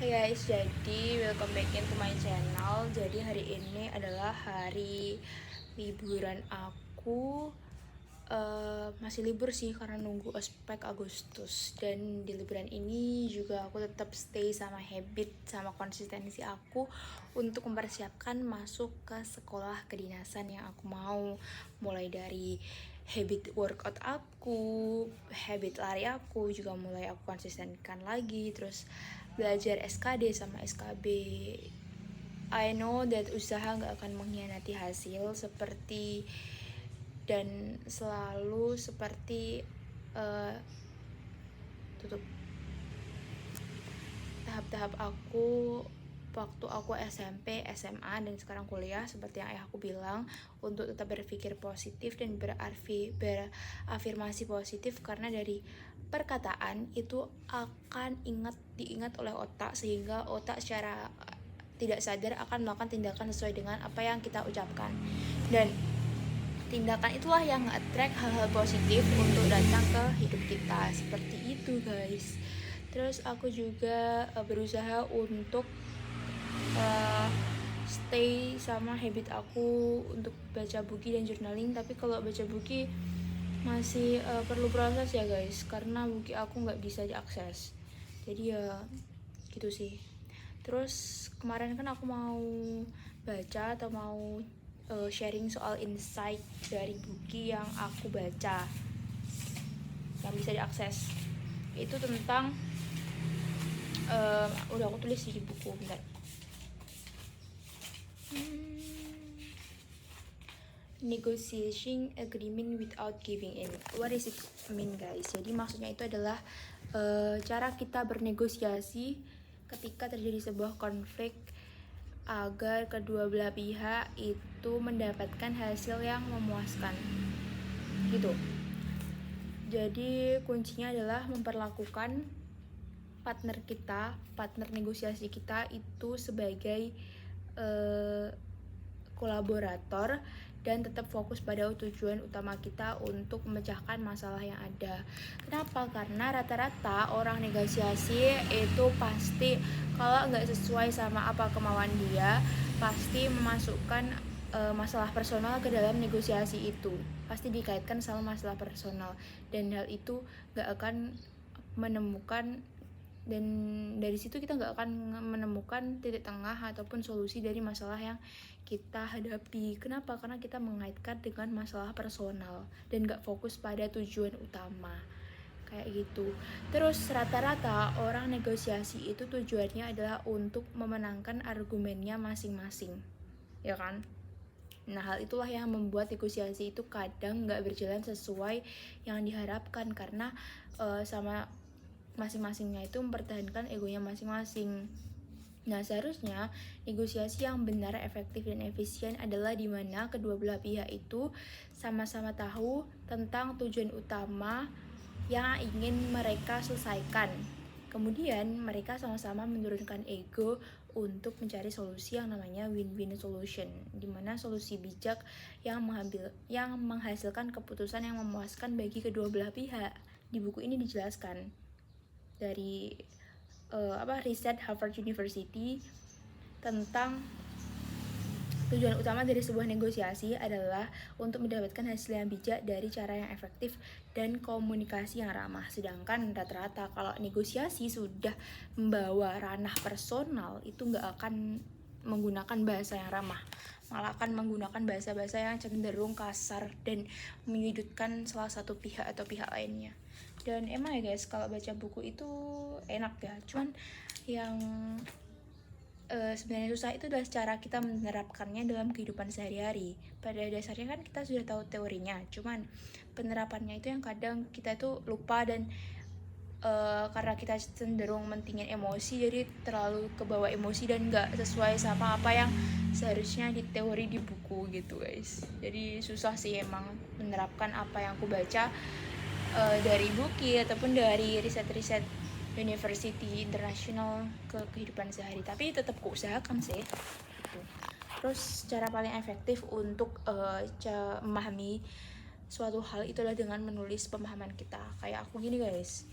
Hey guys, jadi welcome back into my channel. Jadi hari ini adalah hari liburan aku. Masih libur sih karena nunggu ospek Agustus. Dan di liburan ini juga aku tetap stay sama habit, sama konsistensi aku untuk mempersiapkan masuk ke sekolah kedinasan yang aku mau. Mulai dari habit workout aku, habit lari aku juga mulai aku konsistenkan lagi. Terus belajar SKD sama SKB. I know that usaha gak akan mengkhianati hasil dan selalu seperti tutup tahap-tahap aku waktu aku SMP, SMA, dan sekarang kuliah. Seperti yang ayah aku bilang, untuk tetap berpikir positif dan berafirmasi positif, karena dari perkataan itu akan diingat oleh otak, sehingga otak secara tidak sadar akan melakukan tindakan sesuai dengan apa yang kita ucapkan. Dan tindakan itulah yang nge-attract hal-hal positif untuk datang ke hidup kita. Seperti itu guys. Terus aku juga berusaha untuk stay sama habit aku untuk baca buku dan journaling. Tapi kalau baca buku masih perlu proses ya guys, karena buku aku nggak bisa diakses. Jadi ya gitu sih. Terus kemarin kan aku mau baca atau mau sharing soal insight dari buku yang aku baca yang bisa diakses. Itu tentang udah aku tulis di buku, bentar. Negotiation agreement without giving in. What is it mean guys? Jadi maksudnya itu adalah cara kita bernegosiasi ketika terjadi sebuah konflik agar kedua belah pihak itu mendapatkan hasil yang memuaskan gitu. Jadi kuncinya adalah memperlakukan partner negosiasi kita itu sebagai kolaborator dan tetap fokus pada tujuan utama kita untuk memecahkan masalah yang ada. Kenapa? Karena rata-rata orang negosiasi itu pasti kalau nggak sesuai sama apa kemauan dia, pasti memasukkan masalah personal ke dalam negosiasi itu. Pasti dikaitkan sama masalah personal, dan hal itu nggak akan menemukan, dan dari situ kita nggak akan menemukan titik tengah ataupun solusi dari masalah yang kita hadapi. Kenapa? Karena kita mengaitkan dengan masalah personal dan nggak fokus pada tujuan utama kayak gitu. Terus rata-rata orang negosiasi itu tujuannya adalah untuk memenangkan argumennya masing-masing, ya kan? Nah, hal itulah yang membuat negosiasi itu kadang nggak berjalan sesuai yang diharapkan, karena sama masing-masingnya itu mempertahankan egonya masing-masing. Nah, seharusnya negosiasi yang benar, efektif, dan efisien adalah di mana kedua belah pihak itu sama-sama tahu tentang tujuan utama yang ingin mereka selesaikan. Kemudian mereka sama-sama menurunkan ego untuk mencari solusi yang namanya win-win solution, di mana solusi bijak yang menghasilkan keputusan yang memuaskan bagi kedua belah pihak. Di buku ini dijelaskan dari riset Harvard University tentang tujuan utama dari sebuah negosiasi adalah untuk mendapatkan hasil yang bijak dari cara yang efektif dan komunikasi yang ramah. Sedangkan rata-rata kalau negosiasi sudah membawa ranah personal, itu nggak akan menggunakan bahasa yang ramah, malah akan menggunakan bahasa-bahasa yang cenderung kasar dan menyudutkan salah satu pihak atau pihak lainnya. Dan emang ya guys, kalau baca buku itu enak ya, cuman yang sebenarnya susah itu adalah cara kita menerapkannya dalam kehidupan sehari-hari. Pada dasarnya kan kita sudah tahu teorinya, cuman penerapannya itu yang kadang kita tuh lupa, dan karena kita cenderung mentingin emosi, jadi terlalu kebawa emosi dan nggak sesuai sama apa yang seharusnya di teori di buku gitu guys. Jadi susah sih emang menerapkan apa yang aku baca dari buku ataupun dari riset-riset university internasional ke kehidupan sehari. Tapi tetap kuusahakan sih. Terus cara paling efektif untuk memahami suatu hal itu adalah dengan menulis pemahaman kita. Kayak aku gini guys.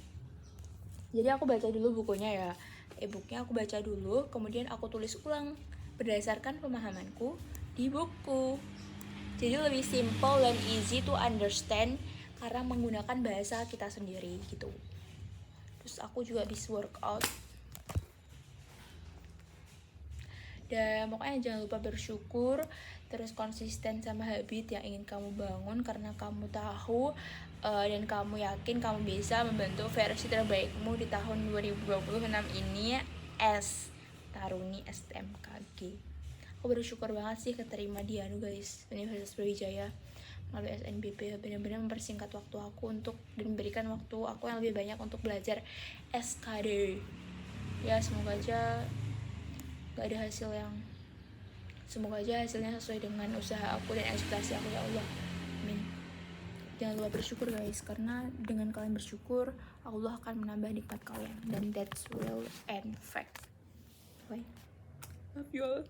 Jadi aku baca dulu bukunya ya, e-booknya aku baca dulu, kemudian aku tulis ulang berdasarkan pemahamanku di buku. Jadi lebih simple dan easy to understand karena menggunakan bahasa kita sendiri gitu. Terus aku juga bisa workout. Dan pokoknya jangan lupa bersyukur, terus konsisten sama habit yang ingin kamu bangun karena kamu tahu dan kamu yakin kamu bisa membentuk versi terbaikmu di tahun 2026 ini as Taruni STMKG. Aku bersyukur banget sih keterima di guys, Universitas Brawijaya melalui SNBP. Benar-benar mempersingkat waktu aku untuk dan memberikan waktu aku yang lebih banyak untuk belajar SKD. Ya semoga aja hasilnya sesuai dengan usaha aku dan ekspektasi aku, ya Allah, amin. Jangan lupa bersyukur guys, karena dengan kalian bersyukur Allah akan menambah nikmat kalian, dan that's real and fact. Bye, love you all.